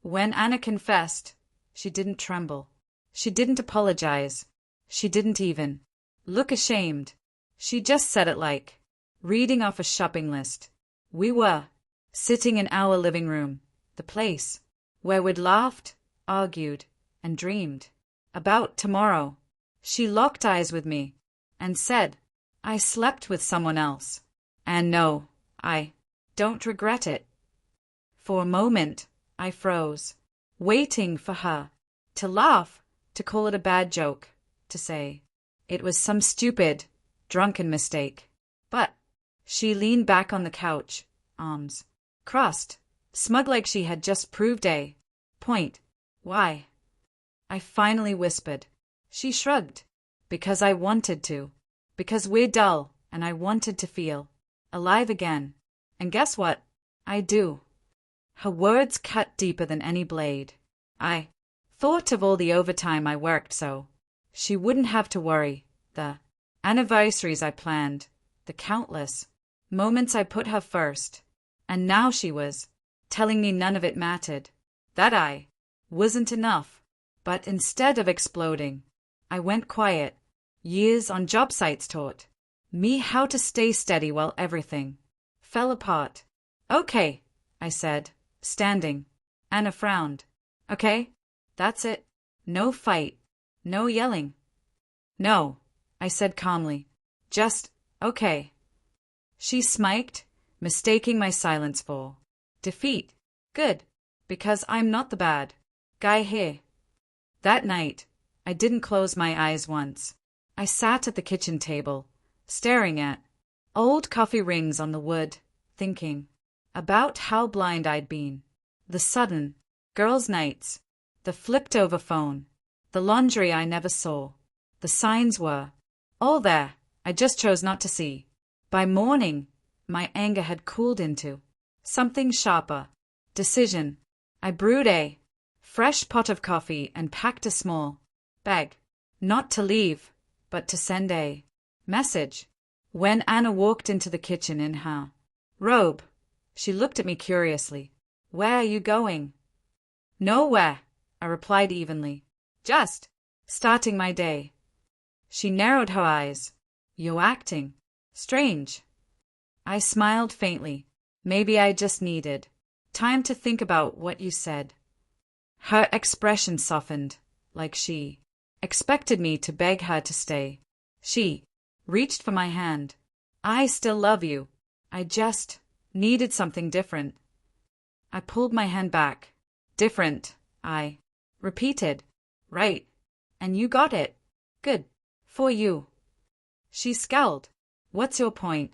When Anna confessed, she didn't tremble. She didn't apologize. She didn't even look ashamed. She just said it like reading off a shopping list. We were sitting in our living room, the place where we'd laughed, argued, and dreamed about tomorrow. She locked eyes with me and said, I slept with someone else. And no, I don't regret it. For a moment, I froze, waiting for her to laugh, to call it a bad joke, to say it was some stupid, drunken mistake. But she leaned back on the couch, arms crossed, smug like she had just proved a point. Why? I finally whispered. She shrugged. Because I wanted to. Because we're dull, and I wanted to feel alive again. And guess what? I do. Her words cut deeper than any blade. I thought of all the overtime I worked so she wouldn't have to worry, the anniversaries I planned, the countless moments I put her first. And now she was telling me none of it mattered, that I wasn't enough. But instead of exploding, I went quiet. Years on job sites taught me how to stay steady while everything fell apart. Okay, I said, standing. Anna frowned. Okay, that's it. No fight. No yelling. No, I said calmly. Just, okay. She smiked, mistaking my silence for defeat. Good, because I'm not the bad guy here. That night, I didn't close my eyes once. I sat at the kitchen table, staring at old coffee rings on the wood, thinking about how blind I'd been. The sudden girls' nights, the flipped-over phone, the laundry I never saw. The signs were all there, I just chose not to see. By morning, my anger had cooled into something sharper. Decision. I brewed a fresh pot of coffee and packed a small bag. Not to leave, but to send a message. When Anna walked into the kitchen in her robe, she looked at me curiously. Where are you going? Nowhere, I replied evenly. Just starting my day. She narrowed her eyes. You're acting strange. I smiled faintly. Maybe I just needed time to think about what you said. Her expression softened, like she expected me to beg her to stay. She reached for my hand. I still love you. I just needed something different. I pulled my hand back. Different, I repeated. Right. And you got it. Good. For you. She scowled. What's your point?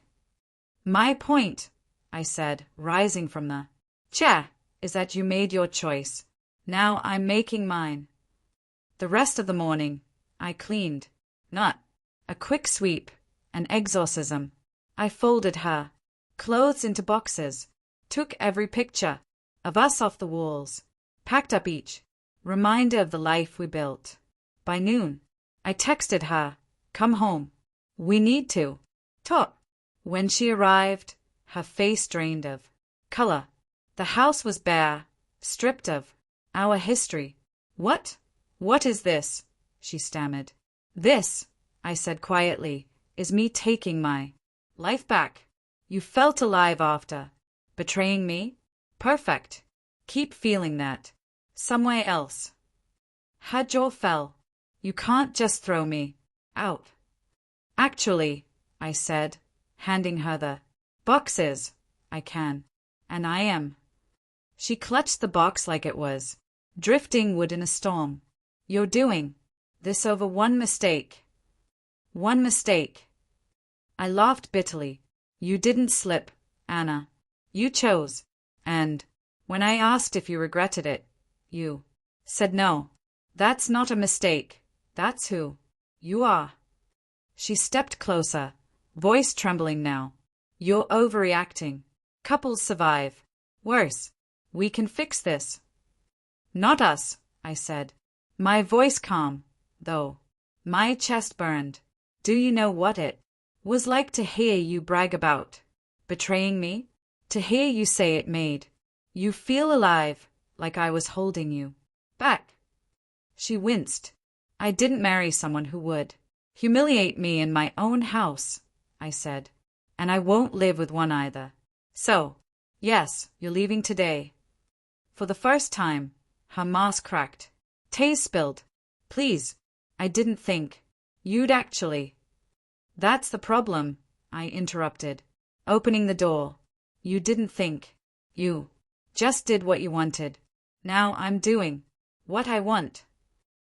My point, I said, rising from the chair, is that you made your choice. Now I'm making mine. The rest of the morning, I cleaned. Not a quick sweep, an exorcism. I folded her clothes into boxes, took every picture of us off the walls, packed up each reminder of the life we built. By noon, I texted her, come home. We need to talk. When she arrived, her face drained of color. The house was bare, stripped of our history. What is this? She stammered. This, I said quietly, is me taking my life back. You felt alive after betraying me? Perfect. Keep feeling that. Somewhere else. Her jaw fell. You can't just throw me out. Actually, I said, handing her the boxes. I can. And I am. She clutched the box like it was drifting wood in a storm. You're doing this over one mistake. One mistake. I laughed bitterly. You didn't slip, Anna. You chose. And when I asked if you regretted it, you said no. That's not a mistake. That's who you are. She stepped closer, voice trembling now. You're overreacting. Couples survive. Worse. We can fix this. Not us, I said. My voice calm, though. My chest burned. Do you know what it was like to hear you brag about betraying me? To hear you say it made you feel alive, like I was holding you back. She winced. I didn't marry someone who would humiliate me in my own house, I said. And I won't live with one either. So, yes, you're leaving today. For the first time, her mask cracked. Tea spilled. Please, I didn't think you'd actually. That's the problem, I interrupted, opening the door. You didn't think. You just did what you wanted. Now I'm doing what I want.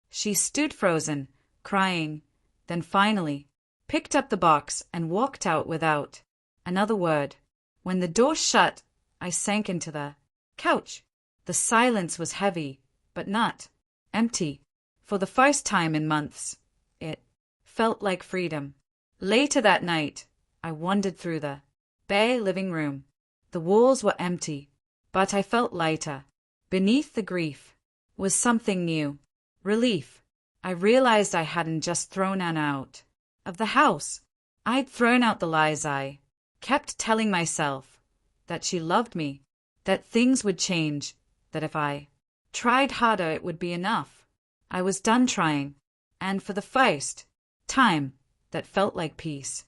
She stood frozen, crying, then finally picked up the box and walked out without another word. When the door shut, I sank into the couch. The silence was heavy, but not empty. For the first time in months, it felt like freedom. Later that night, I wandered through the bare living room. The walls were empty, but I felt lighter. Beneath the grief was something new. Relief. I realized I hadn't just thrown Anna out of the house. I'd thrown out the lies I kept telling myself, that she loved me, that things would change, that if I tried harder it would be enough. I was done trying, and for the first time, that felt like peace.